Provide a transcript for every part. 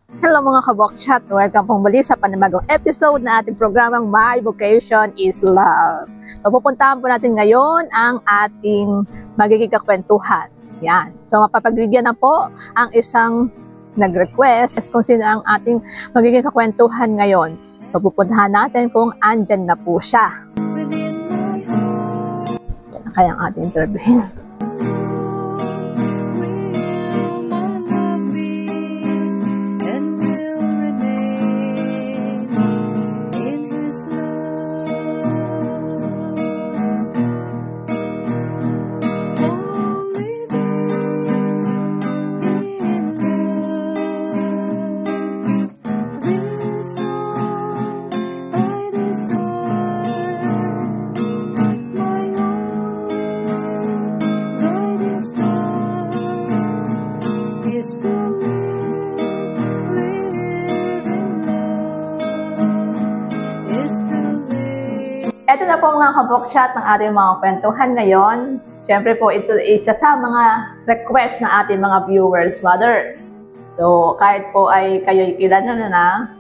Hello mga kabokchat! Welcome pong muli sa panibagong episode na ating programang My Vocation is Love. So pupuntahan po natin ngayon ang ating magiging kakwentuhan. Yan. So mapapagbigyan na po ang isang nag-request kung sino ang ating magiging kakwentuhan ngayon. So pupuntahan natin kung andyan na po siya. Yan na kaya ang ating interviewin. Ito na po mga kabokchat ng ating mga kwentuhan ngayon. Siyempre po, isa sa mga request ng ating mga viewers, Mother. So, kahit po ay kayo'y kilala na,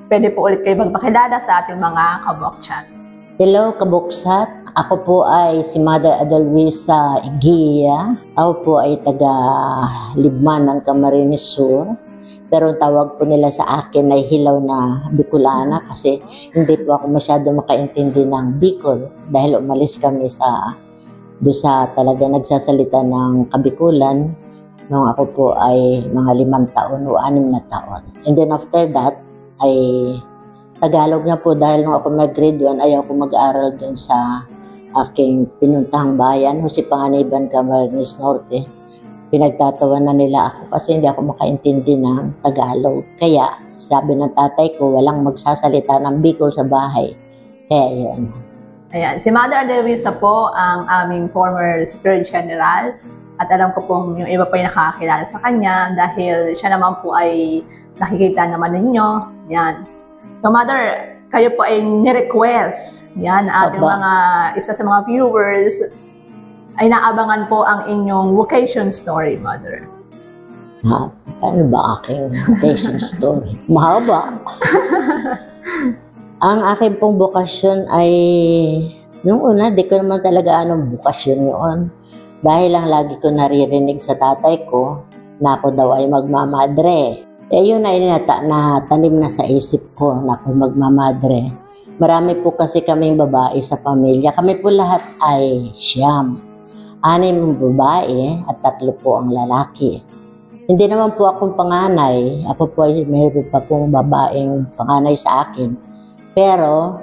pwede po ulit kayo magpakilala sa ating mga kabokchat. Hello, kabokchat. Ako po ay si Mother Adelwisa Igia. Ako po ay taga-Libman ng Camarines Sur. Pero ang tawag po nila sa akin ay Hilaw na Bicolana kasi hindi po ako masyado makaintindi ng Bicol dahil umalis kami doon sa talaga nagsasalita ng Kabikulan nung ako po ay mga 5 taon o 6 na taon. And then after that ay Tagalog na po dahil nung ako mag-grade 1 ayaw ko mag-aaral doon sa aking pinuntahang bayan, Jose Panganiban, Camarines Norte. Pinagtatawanan nila ako kasi hindi ako makaintindi ng Tagalog. Kaya sabi ng tatay ko, walang magsasalita ng Bicol sa bahay. Kaya yun. Ayan. Si Mother Adelwisa po ang aming former Superior General. At alam ko pong yung iba po yung nakakakilala sa kanya dahil siya naman po ay nakikita naman ninyo. Yan. So Mother, kayo po ay nirequest. Yan, ating isa sa mga viewers ay naabangan po ang inyong vocation story, Mother. Paano ba aking vocation story? Mahaba. Ang aking pong bokasyon ay, nung una, di ko naman talaga anong bokasyon yun. Dahil lang lagi ko naririnig sa tatay ko na ako daw ay magmamadre. Yun ay natanim na sa isip ko na ako magmamadre. Marami po kasi kaming babae sa pamilya. Kami po lahat ay 9. 6 babae at 3 po ang lalaki. Hindi naman po akong panganay. Ako po ay mayroon pa pong babaeng panganay sa akin. Pero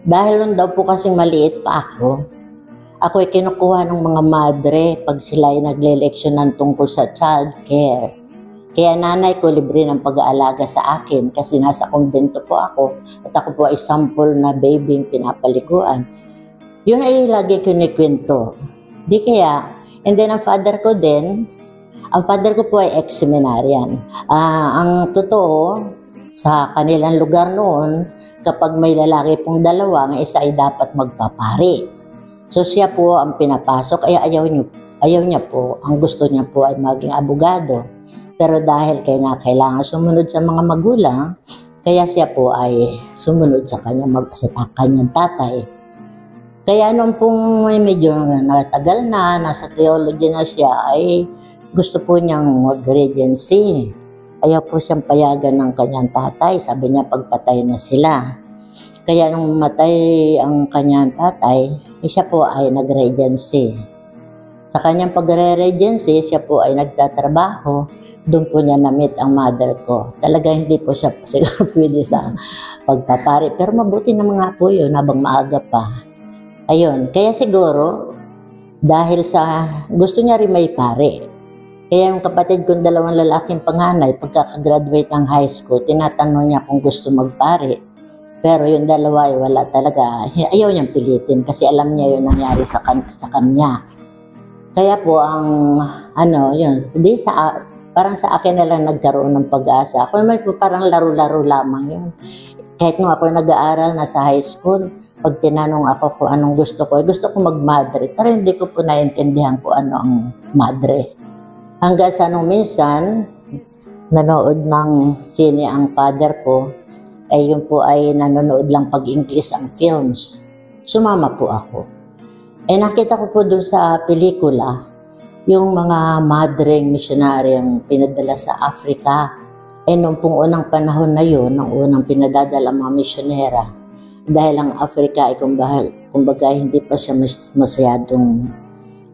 dahil nun daw po kasing maliit pa ako ay kinukuha ng mga madre pag sila ay nagle-leksyon ng tungkol sa child care. Kaya nanay ko libre ng pag-aalaga sa akin kasi nasa kumbento po ako at ako po ay sample na babying pinapaliguan. Yun ay lagi kinikwento. Di kaya, and then ang father ko po ay ex-seminarian. Ang totoo, sa kanilang lugar noon, kapag may lalaki pong 2, ang isa ay dapat magpapari. So siya po ang pinapasok, ay ayaw niya po, ang gusto niya po ay maging abogado. Pero dahil kailangan sumunod sa mga magulang, kaya siya po ay sumunod sa kanyang tatay. Kaya nung pong medyo natagal na, nasa theology na siya, ay gusto po niyang mag-regency. Ayaw po siyang payagan ng kanyang tatay. Sabi niya pagpatay na sila. Kaya nung matay ang kanyang tatay, siya po ay nag-regency. Sa kanyang pag-regency, siya po ay nagtatrabaho. Doon po niya na-meet ang mother ko. Talaga hindi po siya siguro pwede sa pagpapari. Pero mabuti na mga po yun habang maaga pa. Ayun, kaya siguro, dahil sa gusto niya rin may pare. Kaya yung kapatid kong 2 lalaking panganay, pagkakagraduate ng high school, tinatanong niya kung gusto magpare. Pero yung 2 ay wala talaga. Ayaw niyang pilitin kasi alam niya yung nangyari sa kanya. Kaya po parang sa akin na lang nagkaroon ng pag-asa. Ako naman po parang laro-laro lamang yun. Kahit nung ako nag-aaral na sa high school, pag tinanong ako kung anong gusto ko magmadre. Pero hindi ko po naintindihan kung ano ang madre. Hanggang sa nung minsan, nanood ng sine ang father ko, ay yun po ay nanonood lang pag-English ang films. Sumama po ako. Nakita ko po doon sa pelikula, yung mga madreng missionaryong pinadala sa Africa. Noong pong unang panahon na yun, nung unang pinadadala mga misyonera, dahil ang Africa ay kumbaga hindi pa siya masyadong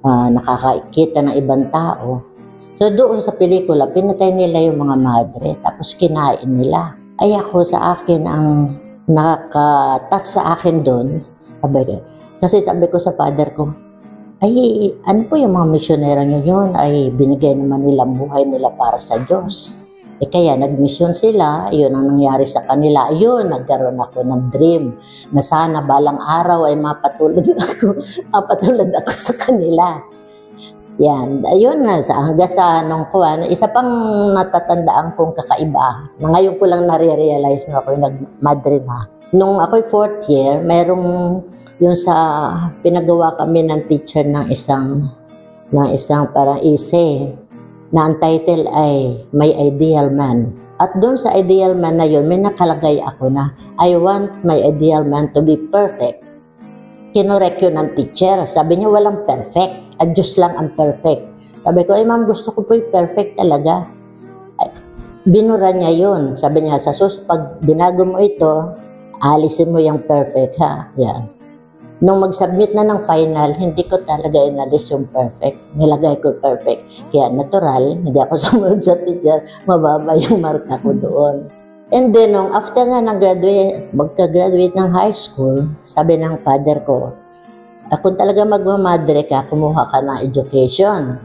nakakakita ng ibang tao. So doon sa pelikula, pinatay nila yung mga madre, tapos kinain nila. Ay ako sa akin, ang nakaka-touch sa akin doon, kasi sabi ko sa father ko, ay ano po yung mga misyonera nyo yun, ay binigay naman nila buhay nila para sa Diyos. Kaya nag-mission sila, yun ang nangyari sa kanila. Yun, nagkaroon ako ng dream na sana balang araw ay mapatulad ako sa kanila. Yan, ayun na, hanggang sa nung kuwan, isa pang natatandaan kong kakaiba, na ngayon ko lang nare-realize na ako yung nag-madre na. Nung ako'y 4th year, merong yung sa pinagawa kami ng teacher ng isang parang essay, na ang title ay My Ideal Man. At doon sa ideal man na yun, may nakalagay ako na, I want my ideal man to be perfect. Kinorek yun ng teacher. Sabi niya, walang perfect. At Diyos lang ang perfect. Sabi ko, ma'am, gusto ko po yung perfect talaga. Binura niya yun. Sabi niya, pag binago mo ito, alisin mo yung perfect, ha? Yan. Nung mag-submit na ng final, hindi ko talaga inalis yung perfect. Nilagay ko perfect. Kaya natural, hindi ako sumunod sa teacher, mababa yung marka ko doon. And then, nung after na magka-graduate ng high school, sabi ng father ko, kung talaga magmamadre ka, kumuha ka ng education.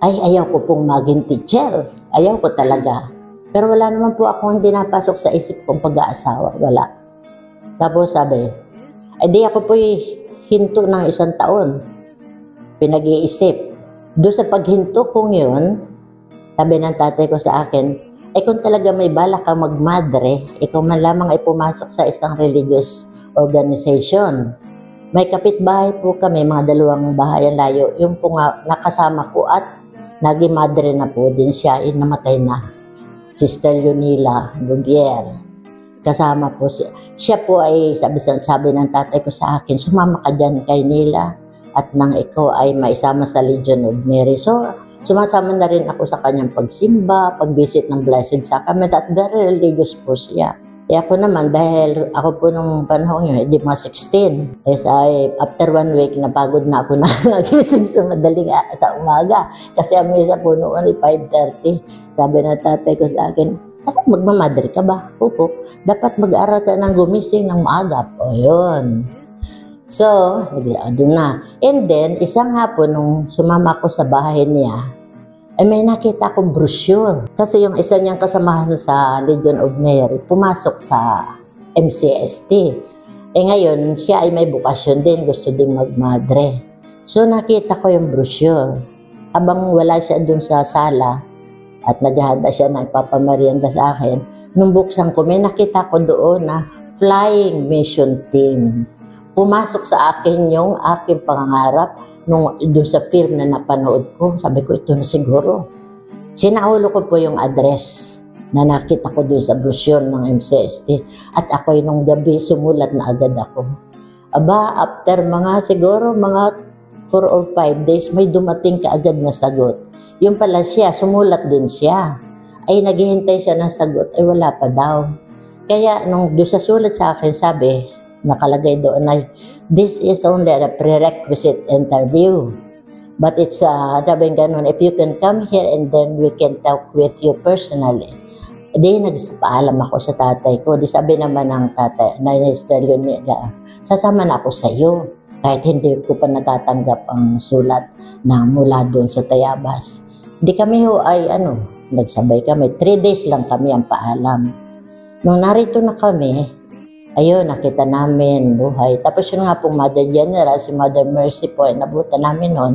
Ay, ayaw ko pong maging teacher. Ayaw ko talaga. Pero wala naman po akong hindi napasok sa isip kong pag-aasawa. Wala. Tapos sabi, di ako po hinto ng 1 taon. Pinag-iisip. Doon sa paghinto kong yun, sabi ng tatay ko sa akin, kung talaga may balak ka magmadre, ikaw man lamang ay pumasok sa isang religious organization. May kapitbahay po kami, mga 2 bahayan layo, yung po nga nakasama ko at naging madre na po din siya, namatay na. Sister Yunila Gubier. Kasama po siya. Siya po ay sabi ng tatay ko sa akin, sumama ka dyan kay Nila at nang ikaw ay maisama sa Legion of Mary. So, sumasama na rin ako sa kanyang pagsimba, pag-visit ng Blessed Sacrament at very religious po siya. Ako naman, dahil ako po nung panahon yun, hindi mga 16. After 1 week, napagod na ako na nagising sa sa umaga. Kasi ang misa po noon ay 5:30. Sabi ng tatay ko sa akin, magmamadre ka ba? Opo. Dapat mag-aaral ka ng gumising ng maaga. O yun. So, doon na. And then, isang hapon nung sumama ko sa bahay niya, may nakita akong brochure. Kasi yung isa niyang kasamahan sa Legion of Mary, pumasok sa MCST. Ngayon, siya ay may bukasyon din, gusto ding magmadre. So, nakita ko yung brochure. Habang wala siya dun sa sala, at naghahanda siya na ipapamarienda sa akin, nung buksan ko, may nakita ko doon na Flying Mission Team. Pumasok sa akin yung aking pangangarap doon sa film na napanood ko. Sabi ko, ito na siguro. Sinaulo ko po yung address na nakita ko doon sa brochure ng MCST. At ako'y nung gabi, sumulat na agad ako. After siguro mga 4 or 5 days, may dumating kaagad na sagot. Yung pala siya, sumulat din siya. Naghihintay siya ng sagot, wala pa daw. Kaya nung doon sa sulat sa akin, sabi, nakalagay doon ay, this is only a prerequisite interview. But it's, sabi ganun, if you can come here and then we can talk with you personally. Nagpaalam ako sa tatay ko. Sabi naman ng tatay, na Sister Leonida, sasama na ako sa iyo. Kahit hindi ko pa natatanggap ang sulat na mula doon sa Tayabas. Kami nagsabay kami. 3 days lang kami ang paalam. Nung narito na kami, ayun, nakita namin buhay. Tapos yun nga pong Mother General, si Mother Mercy po, nabutan namin noon.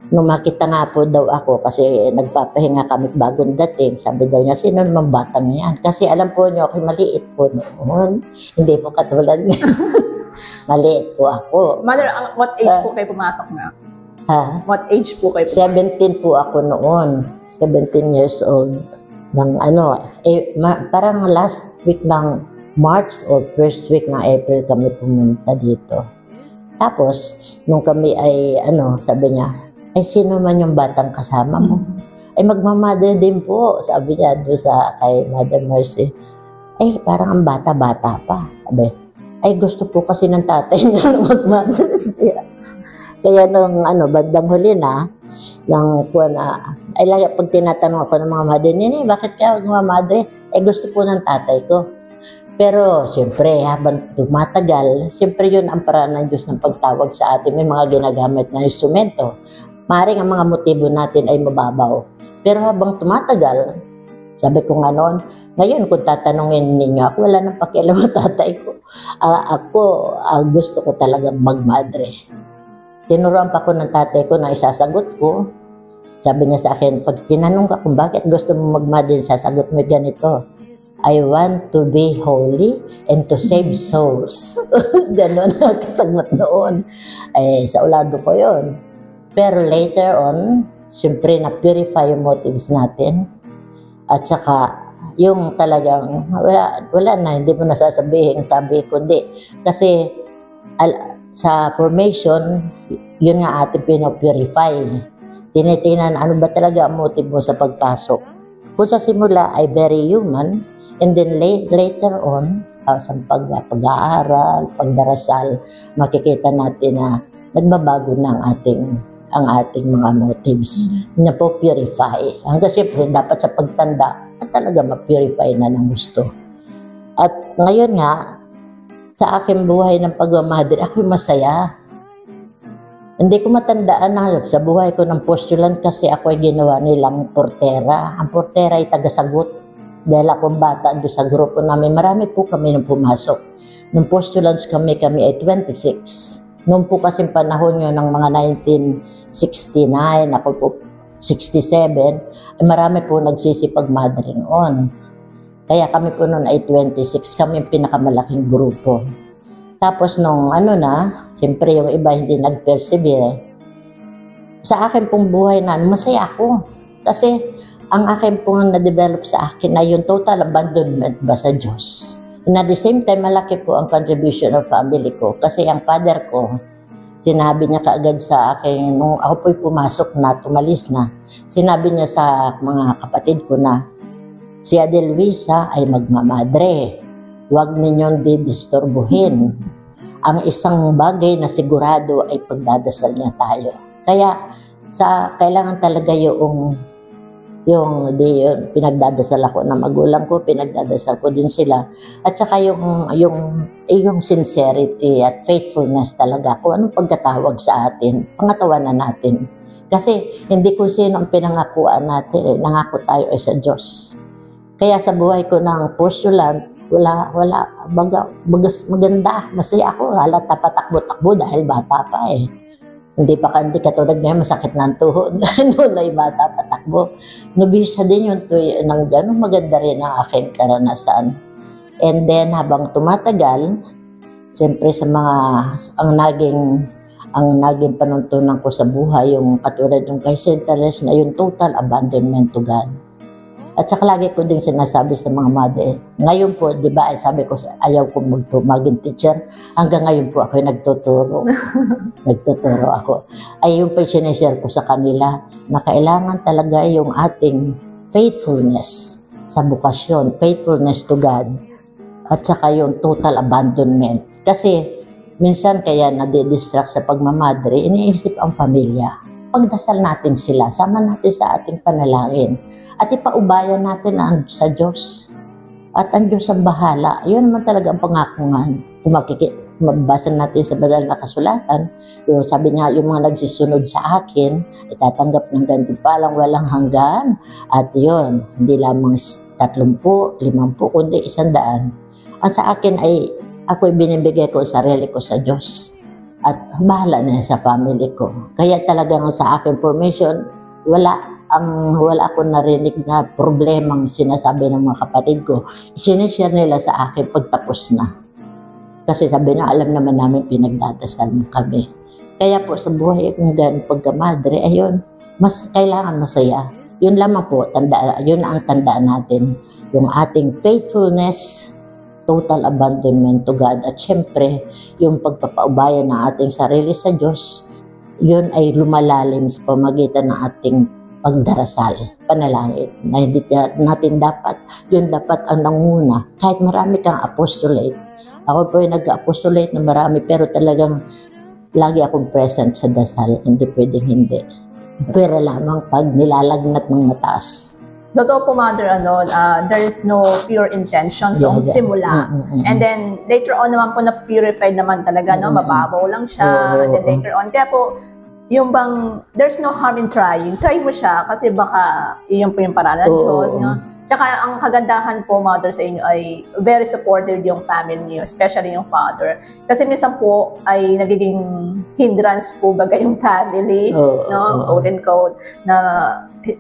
Nung makita nga po daw ako, kasi nagpapahinga kami bagong dating, sabi daw niya, sino naman batang yan? Kasi alam po niyo, ako maliit po noon. Hindi po katulad niya. Maliit po ako. Mother, what age po kayo pumasok na? Ha? What age po kayo pumasok? 17 po ako noon. 17 years old. parang last week ng March or first week ng April kami pumunta dito. Tapos, nung kami ay, sabi niya, ay sino man yung batang kasama mo? Ay magmamadre din po, sabi niya doon kay Mother Mercy. Ay parang ang bata-bata pa. Sabi, ay gusto po kasi ng tatay niya magmadre siya. Kaya nung bandang huli na, ay lagi pag tinatanong ako ng mga madre, Nini, bakit ka magmamadre? Ay gusto po ng tatay ko. Pero, siyempre, habang tumatagal, siyempre yun ang paraan ng Diyos ng pagtawag sa atin. May mga ginagamit na instrumento. Maaaring ang mga motibo natin ay mababaw. Pero habang tumatagal, sabi ko nga noon, ngayon kung tatanungin ninyo ako, wala nang pakialam ang tatay ko. Gusto ko talagang magmadre. Tinuruan pa ko ng tatay ko na isasagot ko. Sabi niya sa akin, pag tinanong ka kung bakit gusto mo magmadre, sasagot mo ganito. I want to be holy and to save souls. Ganon ang kasagot noon. Sa ulado ko yun. Pero later on, siyempre na-purify yung motives natin. At saka, yung talagang, wala na, hindi mo nasasabihin, sabi ko, hindi. Kasi, sa formation, yun nga ating pinopurify. Tinitingnan, ano ba talaga ang motive mo sa pagpasok. Kung sa simula ay very human, and then later on, sa pag-aaral, pagdarasal, makikita natin na nagbabago na ang ating mga motives na po purify. Hanggang siyempre, dapat sa pagtanda, talaga ma-purify na ng gusto. At ngayon nga, sa aking buhay ng pagmamadre, ako'y masaya. Hindi ko matandaan na sa buhay ko ng postulant kasi ako ay ginawa nilang portera. Ang portera ay tagasagot. Dahil akong bata doon sa grupo namin, marami po kami nung pumasok. Nung postulants kami ay 26. Noong po kasing panahon yun ng mga 1969, ako po 67, ay marami po nagsisipag mothering on. Kaya kami po noon ay 26, kami yung pinakamalaking grupo. Tapos nung siyempre yung iba hindi nag-persevere. Sa akin pong buhay na, masaya ako. Kasi ang akin pong na-develop sa akin ay yung total abandonment ba sa Diyos. And at the same time, malaki po ang contribution ng family ko. Kasi ang father ko, sinabi niya kaagad sa akin, nung ako po'y pumasok na, tumalis na, sinabi niya sa mga kapatid ko na, si Adelwisa ay magmamadre. Huwag ninyong didisturbuhin. Ang isang bagay na sigurado ay pagdadasal niya tayo. Kaya, kailangan talaga yung pinagdadasal ako ng magulang ko, pinagdadasal ko din sila. At saka yung sincerity at faithfulness talaga, kung anong pagkatawag sa atin, pangatawanan natin. Kasi hindi kung sino ang pinangakuan natin, nangako tayo ay sa Diyos. Kaya sa buhay ko ng postulant, maganda, masaya ako, halata patakbo-takbo dahil bata pa eh. Hindi katulad ngayon, masakit na ang tuhod. Noon ay bata patakbo. Nubisa din yung ng gano'n, maganda rin ang aking karanasan. And then, habang tumatagal, siyempre ang naging panuntunan ko sa buhay, yung katulad ng kay St. Teres na yung total abandonment to God. At saka lagi ko din sinasabi sa mga mother, ngayon po, di ba, sabi ko, ayaw ko maging teacher. Hanggang ngayon po ako nagtuturo. Nagtuturo ako. Ay yung pa sinishare ko sa kanila na kailangan talaga yung ating faithfulness sa bukasyon, faithfulness to God, at saka yung total abandonment. Kasi minsan kaya nadidistract sa pagmamadre, iniisip ang pamilya. Pagdasal natin sila, sama natin sa ating panalangin. At ipaubayan natin sa Diyos. At ang Diyos ang bahala. Yun naman talaga ang pangakungan. Kung mabasa natin sa banal na kasulatan, sabi niya, yung mga nagsisunod sa akin, itatanggap ng gantimpalang walang hanggan. At yun, hindi lamang 30, 50, kundi 100. At sa akin ay, ako'y binibigay ko sa sarili ko sa Diyos. At bahala na sa family ko. Kaya talagang sa aking formation, wala akong narinig na problemang sinasabi ng mga kapatid ko. Sinishare nila sa akin pagtapos na. Kasi sabi na, alam naman namin pinagdadasal mo kami. Kaya po sa buhay kong ganun pagkamadre, ayun, mas kailangan masaya. Yun lamang po, yun ang tandaan natin. Yung ating faithfulness, total abandonment to God. At syempre, yung pagpapaubayan ng ating sarili sa Diyos, yun ay lumalalim sa pamagitan ng ating pagdarasal, panalangin. Na hindi natin dapat, yun dapat ang nanguna. Kahit marami kang apostolate. Ako po yung nag-apostolate na marami, pero talagang lagi akong present sa dasal. Hindi pwedeng hindi. Pero lamang pag nilalagnat ng mataas. Totoo po, Mother, there is no pure intention sa simula. And then, later on naman po na-purified naman talaga, no? Mababaw lang siya. And then later on, kaya po, yung bang, there's no harm in trying. Try mo siya kasi baka yun po yung paraan ng Diyos, no? Tsaka ang kagandahan po, Mother, sa inyo ay very supportive yung family niyo, especially yung father. Kasi minsan po ay nagiging hindrance po baga yung family, no? Quote and quote, na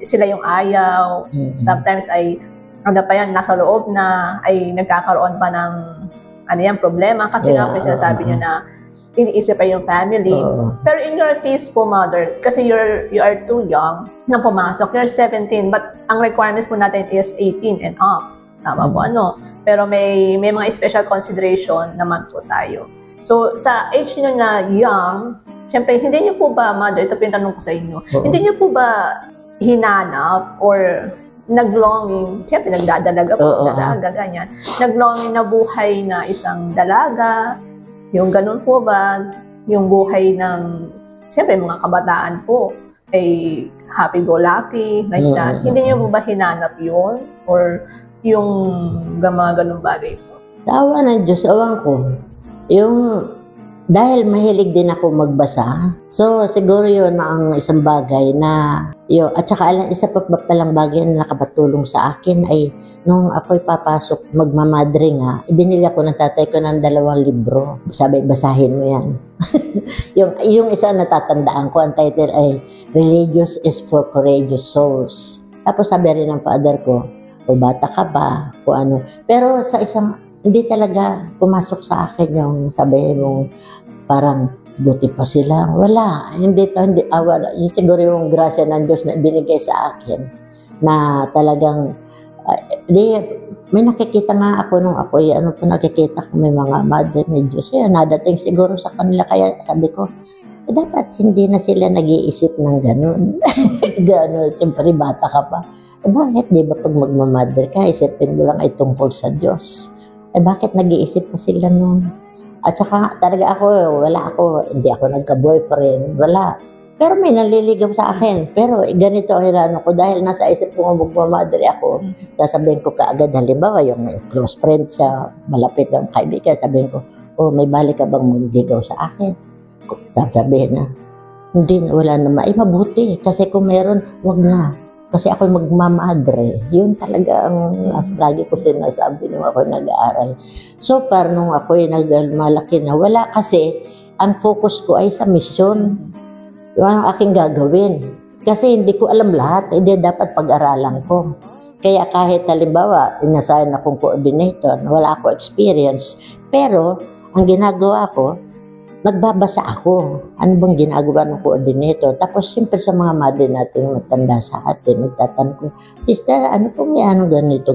sila yung ayaw. Sometimes ay, ano pa yan, nasa loob na, ay nagkakaroon pa ng, ano yan, problema. Kasi nga po sinasabi nyo na, iniisip pa yung family. Pero in your case po, Mother, kasi you are too young na pumasok. You're 17, but ang requirements po natin is 18 and up. Tama po, ano? Pero may mga special consideration naman po tayo. So, sa age nyo na young, syempre, hindi nyo po ba, Mother, ito po yung tanong ko sa inyo, hindi nyo po ba hinanap or naglonging, syempre, nagdadalaga po, dalaga, ganyan. Naglonging na buhay na isang dalaga, yung ganun po ba, yung buhay ng, siyempre, mga kabataan po, ay happy-go-lucky, like that. Hindi niyo po ba hinanap yun? Or yung mga ganun bagay po? Tawa ng Diyos, awan ko. Yung, dahil mahilig din ako magbasa, so siguro yun ang isang bagay na, yun, at saka isa pa palang bagay na nakapatulong sa akin ay nung ako'y papasok magmamadre nga, ibinili ako ng tatay ko ng 2 libro. Sabi, basahin mo yan. yung isa natatandaan ko, ang title ay Religious is for Courageous Souls. Tapos sabi rin ng father ko, o bata ka ba, o ano. Pero sa isang, hindi talaga pumasok sa akin yung sabi mong parang buti pa sila. Wala. Wala. Yun siguro yung grasya ng Diyos na binigay sa akin na talagang may nakikita nga ako nung ako, ano po nakikita ko, may mga madre, may Diyos. Nadating siguro sa kanila. Kaya sabi ko, dapat hindi na sila nag-iisip ng gano'n. Gano'n. Siyempre, bata ka pa. Bakit? Di ba pag magmamadre ka, isipin mo lang ay tungkol sa Diyos. Bakit nag-iisip pa sila nun? At saka talaga ako, hindi ako nagka-boyfriend, wala. Pero may naliligaw sa akin. Pero ganito ang hinano ko, dahil nasa isip ko magmamadre ako, sasabihin ko kaagad, halimbawa yung close friend sa malapit ng kaibigan, sabihin ko, may balik ka bang magligaw sa akin? Sabihin na, hindi, wala naman. Mabuti, kasi kung meron, wag na. Kasi ako'y magmamadre. Yun talaga ang lagi ko sinasabi nung ako'y nag-aaral. So far, nung ako'y nagmalaki na, wala kasi ang focus ko ay sa misyon. Yung ang aking gagawin. Kasi hindi ko alam lahat, hindi dapat pag-aralan ko. Kaya kahit halimbawa, inasayan akong coordinator, wala ako experience. Pero, ang ginagawa ko, nagbabasa ako. Ano bang ginagawa ng coordinator? Tapos, siyempre sa mga madre natin, matanda sa atin, magtatanong ko, sister, ano po may ano ganito?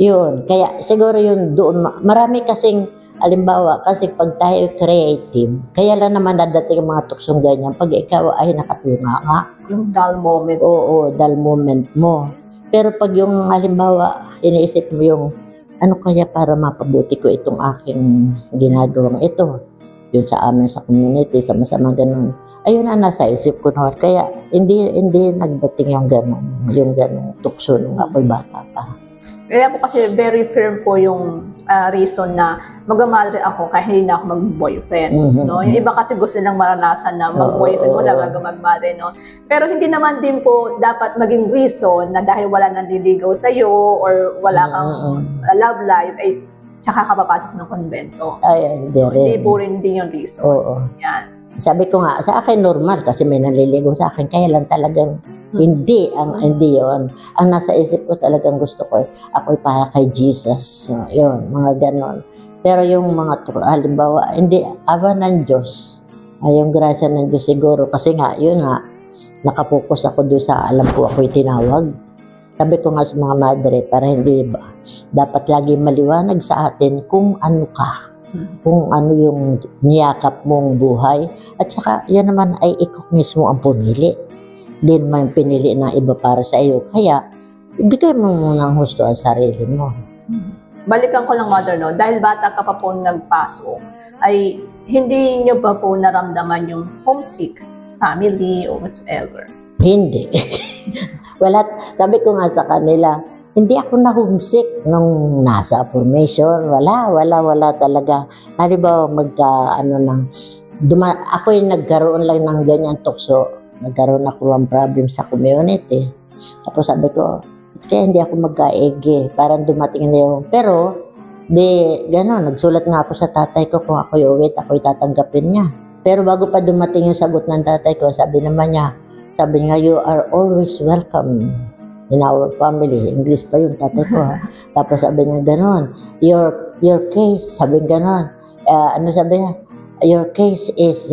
Yun. Kaya, siguro yun doon. Marami kasing, halimbawa, kasi pag tayo creative, kaya lang naman dadating ang mga tuksong ganyan, pag ikaw ay nakatunga nga. Yung dull moment. Oo, dull moment mo. Pero pag yung, halimbawa, iniisip mo yung, ano kaya para mapabuti ko itong aking ginagawang ito? Yun sa amin sa community, sama-sama ganun. Ayun na nasa isip ko na. Kaya hindi nagdating yung ganun tukso nung ako'y bata pa. Kaya po kasi very firm po yung reason na mag-madre ako kahit hindi na ako mag-boyfriend. No? Yung iba kasi gusto nilang maranasan na mag-boyfriend mo na bago mag-madre. No? Pero hindi naman din po dapat maging reason na dahil wala nang liligaw sa'yo or wala kang love life, ay tsaka ka papasok ng konbento. Hindi po rin din yung reason. Yan. Sabi ko nga, sa akin normal kasi may naliligaw sa akin. Kaya lang talagang hindi yun. Ang nasa isip ko talagang gusto ko, ako'y para kay Jesus. So, yun, mga ganon. Pero yung mga, halimbawa, hindi, awa ng Diyos, yung grasya ng Diyos siguro, kasi nga, yun nga, nakapokus ako doon sa alam ko ako'y tinawag. Sabi ko nga sa mga madre, para hindi ba, dapat lagi maliwanag sa atin kung ano ka, kung ano yung niyakap mong buhay. At saka, yan naman ay ikaw mismo ang pumili. Hindi naman yung pinili ng iba para sa iyo. Kaya, ibigay mo muna ang husto ang sarili mo. Balikan ko lang, Mother, no? Dahil bata ka pa po nagpasok, ay hindi nyo ba po naramdaman yung homesick, family, or whatever? Hindi. Wala, sabi ko nga sa kanila, hindi ako na-homesick nung nasa formation. Wala talaga. Halimbawa, ako yung nagkaroon lang ng ganyan tukso. Nagkaroon ako ng problem sa community. Tapos sabi ko, kaya hindi ako magka-ege. Parang dumating na yung, pero, gano'n, nagsulat nga ako sa tatay ko kung ako'y uwi, ako'y tatanggapin niya. Pero bago pa dumating yung sagot ng tatay ko, sabi niya, you are always welcome in our family. English pa yung tatay ko. Tapos sabi niya, gano'n, your case, sabi niya gano'n, sabi niya, your case is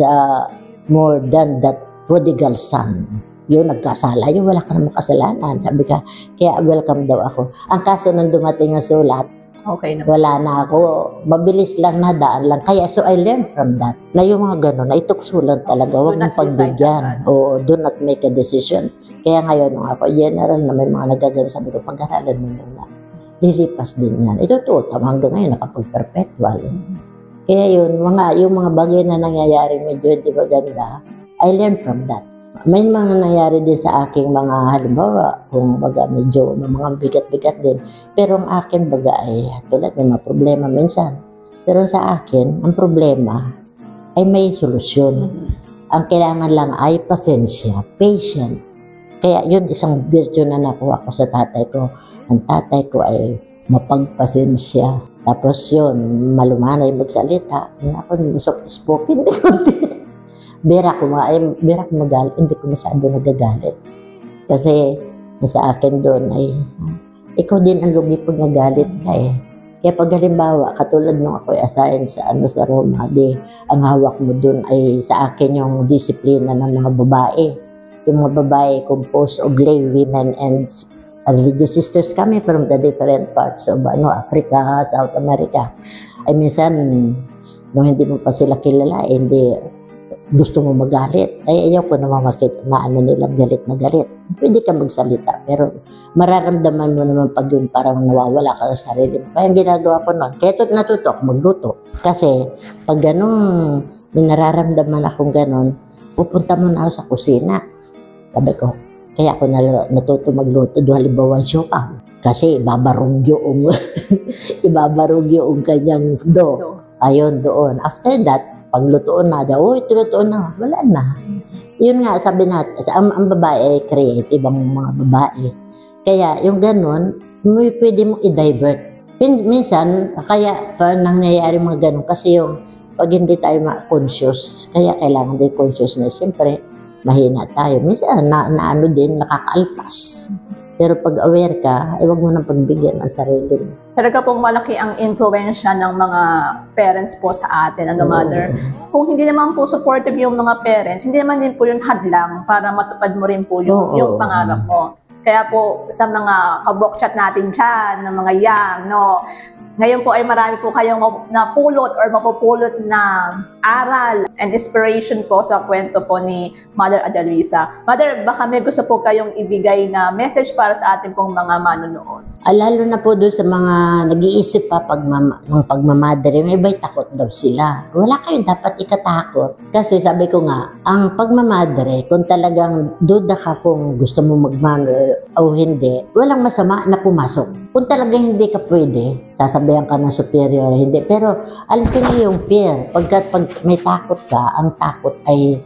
more than that prodigal son. Yung nagkasala, yung wala ka namang kasalanan. Sabi ka, kaya welcome daw ako. Ang kaso nang dumating ang sulat, okay na. Wala na ako. Mabilis lang, nadaan lang. Kaya, so I learned from that. Na yung mga gano'n, na itukso lang talaga. Huwag mong pagbigyan. O do not make a decision. Kaya ngayon, nung ako general na may mga nagagano, sabi ko, pag-aralan mo muna. Lilipas din yan. Ito to, hanggang ngayon, nakapag-perpetual. Kaya yun, yung mga bagay na nangyayari medyo hindi maganda, I learned from that. May mga nangyari din sa aking mga halimbawa, kung baga medyo mga bigat-bigat din. Pero ang akin baga ay tulad may mga problema minsan. Pero sa akin, ang problema ay may solusyon. Ang kailangan lang ay pasensya, patient. Kaya yun isang virtue na nakuha ko sa tatay ko. Ang tatay ko ay mapagpasensya. Tapos yun, malumanay magsalita. Ako soft spoken. Bira ko magalit, hindi ko masyado nagagalit. Kasi sa akin doon ay, ikaw din ang lugi pag nagalit ka eh. Kaya pag halimbawa, katulad nung ako assign sa Roma, ang hawak mo doon ay sa akin yung disiplina ng mga babae. Yung mga babae composed of lay women and religious sisters kami from the different parts of Africa, South America. Ay minsan, nung hindi mo pa sila kilala, hindi gusto mo magalit, ay ayaw ko naman maano nilang galit na galit. Pwede ka magsalita, pero mararamdaman mo naman pag yung parang nawawala ka sa sarili mo. Kaya ang ginagawa ko noon, kaya natuto ako magluto. Kasi pag ganun, may nararamdaman akong ganun, pupunta muna ako sa kusina. Sabi ko, kaya ako natuto magluto doon halimbawa siyoka. Kasi ibabarog yung kanyang do. Ayun doon. After that, paglutoon na daw, ito lutoon na, wala na. Yun nga, sabi natin, ang babae ay creative, ang mga babae. Kaya yung ganun, pwede mong i-divert. Minsan, kaya pa nangyayari mga ganun, kasi yung pag hindi tayo conscious, kaya kailangan din consciousness, siyempre, mahina tayo. Minsan, naano din, nakakaalpas. Pero pag aware ka, ay wag mo nang pagbigyan ang sarili mo. Talaga pong malaki ang influensya ng mga parents po sa atin, Mother. Kung hindi naman po supportive yung mga parents, hindi naman din po yung hadlang para matupad mo rin po yung pangarap mo. Kaya po sa mga kabokchat natin dyan, ng mga young, ngayon po ay marami po kayong napulot or mapupulot na aral and inspiration po sa kwento po ni Mother Adelrisa. Mother, baka may gusto po kayong ibigay na message para sa ating pong mga manonood. Lalo na po doon sa mga nag-iisip pa ng pagmamadre, yung iba'y takot daw sila. Wala kayong dapat ikatakot. Kasi sabi ko nga, ang pagmamadre, kung talagang duda ka kung gusto mo magmano o hindi, walang masama na pumasok. Kung talagang hindi ka pwede, sasabihan ka ng superior, hindi. Pero alisin mo yung fear. Pag may takot ka, ang takot ay,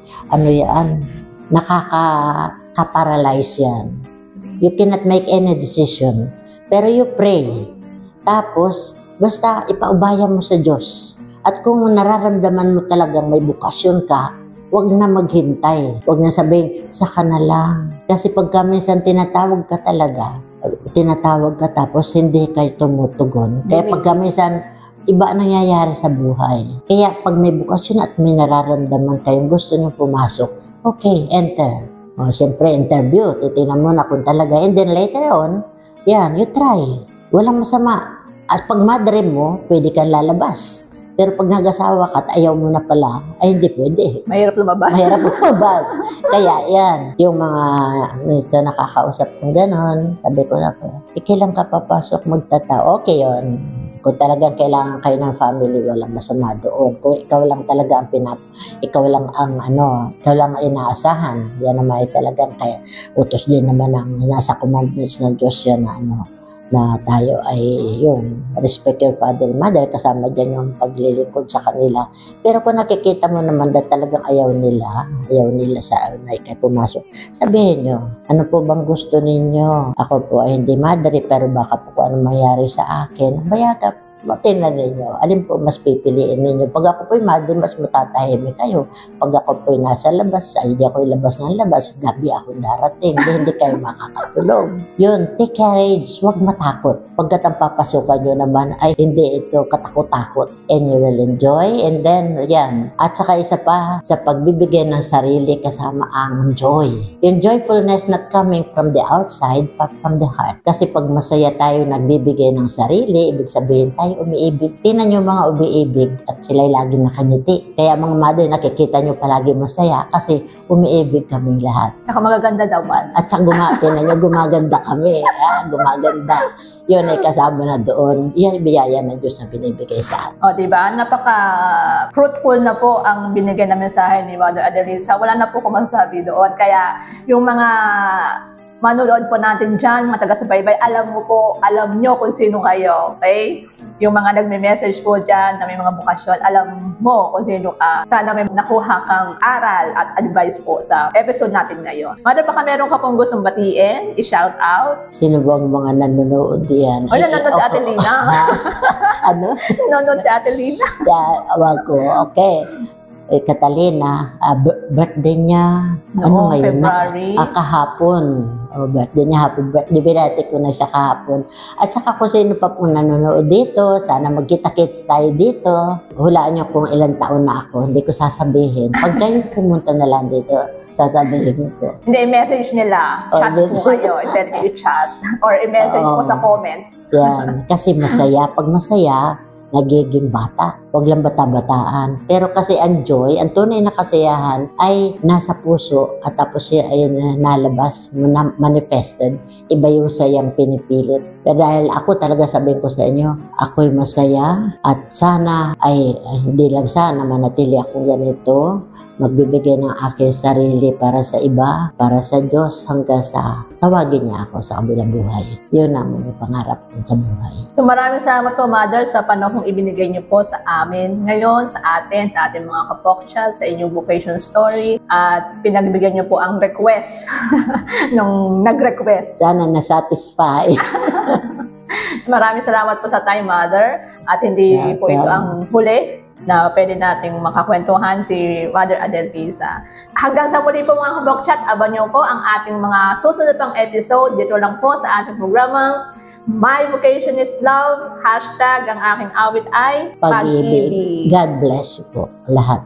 nakaka-paralyze yan. You cannot make any decision. Pero you pray. Tapos, basta ipaubaya mo sa Diyos. At kung nararamdaman mo talagang may bukasyon ka, huwag na maghintay. Huwag na sabihin, saka na lang. Kasi pagka minsan tinatawag ka tapos hindi kayo tumutugon. Kaya pagka minsan, iba nangyayari sa buhay. Kaya pag may bukasyon at may nararamdaman kayong gusto nyo pumasok, okay, enter. O, syempre, interview. Titignan mo na kung talaga. And then later on, yan, you try. Walang masama. At pag madre mo, pwede kang lalabas. Pero pag nag-asawa ka at ayaw mo na pala, ay hindi pwede. Mahirap lumabas. Mahirap lumabas. Kaya yan, yung mga minsan nakakausap kong gano'n, sabi ko na, kailan ka papasok magtata? Okay yun. Kung talagang kailangan kayo ng family, walang masama doon. Kung ikaw lang talaga ang ikaw lang ang inaasahan, yan naman ay talagang kaya utos din naman ang nasa commandments ng Diyos yan na tayo ay yung respect your father and mother, kasama dyan yung paglilingkod sa kanila. Pero kung nakikita mo naman na talagang ayaw nila sa na ikay pumasok, sabihin nyo, ano po bang gusto ninyo? Ako po ay hindi madre, pero baka po kung ano mangyari sa akin, bayagap. Tingnan ninyo, alin po mas pipiliin ninyo. Pag ako po'y madre, mas matatahimik kayo. Pag ako po'y nasa labas, ay hindi ako'y labas ng labas, gabi ako darating, hindi kayo makakatulog. Yun, take courage, huwag matakot. Pagkat ang papasukan nyo naman ay hindi ito katakot-takot. And you will enjoy, and then, yan. At saka isa pa, sa pagbibigay ng sarili kasama ang joy. Yung joyfulness not coming from the outside, but from the heart. Kasi pag masaya tayo nagbibigay ng sarili, ibig sabihin tayo umiibig. Tingnan nyo mga umiibig at sila'y lagi nakangiti. Kaya mga mother, nakikita nyo palagi masaya kasi umiibig kaming lahat. Saka magaganda daw man. At saka tingnan nyo, gumaganda kami. Gumaganda. Yun ay kasama na doon. Yan biyaya ng Diyos na binibigay sa atin. O, diba? Napaka-fruitful na po ang binigay na mensahe ni Mother Adelisa. Wala na po kumasabi doon. Kaya yung mga manonood po natin dyan, mga taga-subaybay, alam nyo kung sino kayo, okay? Yung mga nagme-message po dyan na may mga bukasyon, alam mo kung sino ka. Sana may nakuha kang aral at advice po sa episode natin ngayon. Mother, baka meron ka pong gustong batiin, i-shout out? Sino bang mga nanonood yan? O, nanonood si Ate Lina. Ano? Nanonood si Ate Lina. Awag ko, okay. Catalina, birthday niya, No, ngayon February. Kahapon. Birthday niya, happy birthday. Binati ko na siya kahapon. At saka kung sino pa pong nanonood dito, sana magkita-kita tayo dito. Hulaan niyo kung ilang taon na ako, hindi ko sasabihin. Pag kayo pumunta na lang dito, sasabihin ko. Hindi, i-message nila. Chat po kayo, and then i-chat. Or i-message po sa comments. Yan, kasi masaya. Pag masaya, nagiging bata. Huwag lang bata-bataan. Pero kasi ang joy, ang tunay na kasiyahan ay nasa puso at tapos siya ay nalabas, manifested. Iba yung sayang pinipilit. Pero dahil ako talaga sabihin ko sa inyo, ako'y masaya at sana ay hindi lang sana manatili akong ganito. Magbibigay ng aking sarili para sa iba, para sa Diyos, hanggang sa tawagin niya ako sa kabilang buhay. Yun ang mga pangarap ko sa buhay. So maraming salamat po, Mother, sa panahong ibinigay niyo po sa amin ngayon, sa ating mga kapoksya, sa inyong vocation story, at pinagbigyan niyo po ang request nung nag-request. Sana na-satisfy. Maraming salamat po sa time, Mother, at hindi po ito ang huli na pwede nating makakwentuhan si Mother Adelisa. Hanggang sa muli po mga kabokchat, abangan niyo po ang ating mga susunod pang episode dito lang po sa ating programang My Vocation is Love, hashtag ang aking awit ay Pag-ibig. God bless you po lahat.